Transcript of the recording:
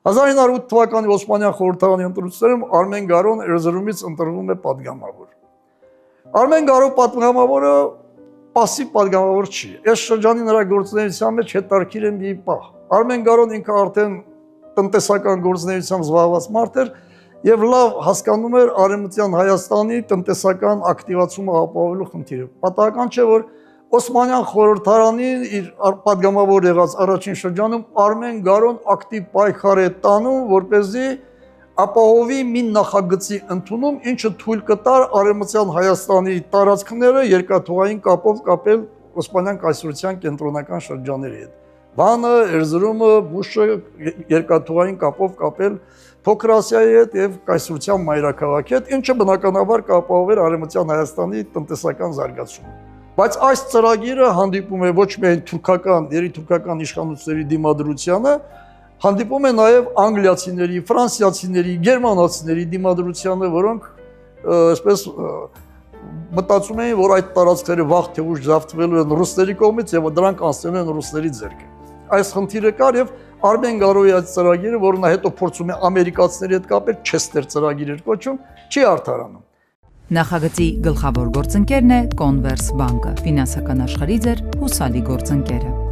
1908 թվականի Օսմանյան խորհրդարանի ընտրություններում Արմեն Գարոն Էրզրումից ընտրվում է պատգամավոր։ Արմեն Գարո պատգամավորը պասիվ պատգամավոր չի։ Այս շրջանի նրա գործունեության մեջ հետարքիր է մի պահ։ Արմեն Գարոն ինքը արդեն տնտեսական գործունեությամբ զբաղված մարդ էր եւ լավ հասկանում էր Արևմտյան Հայաստանի տնտեսական ակտիվացումը ապահովելու խնդիրը։ Պատահական չէ, որ Օսմանյան խորհրդարանի իր պատգամավոր եղած առաջին շրջանում Արմեն Գարոն ակտիվ պայքար է տանում, որպեսզի ապահովի մի նախագծի ընդունում, ինչը թույլ կտար Արևմտյան Հայաստանի տարածքները երկաթուղային կապով կապել Օսմանյան կայսրության կենտրոնական շրջանների հետ։ Վանը, Էրզրումը, Բուշը երկաթուղային կապով կապել Փոքր Ասիայի հետ եւ կայսրության մայրաքաղաքի հետ, ինչը բնականաբար կապահովեր Արևմտյան Հայաստանի տնտեսական զարգացումը։ Բայց այս ծրագիրը հանդիպում է ոչ միայն թուրքական, երիտուրքական իշխանությունների դիմադրությանը, հանդիպում է նաև անգլիացիների, ֆրանսիացիների, գերմանացիների դիմադրությանը, որոնք այսպես մտածում էին, որ այդ տարածքները վաղ թե ուշ զավթվելու են ռուսների կողմից եւ դրանք անցնելու են ռուսների ձեռքը։ Այս խնդիրը կար եւ Արմեն Գարոյի այդ ծրագիրը, որը նա հետո փորձում է ամերիկացիների հետ կապել, Չեսթեր ծրագիր էր կոչում, չի արդարանում։ Նախագծի գլխավոր գործընկերն է Converse բանկը, ֆինանսական աշխարհի ձեր հուսալի գործընկերը։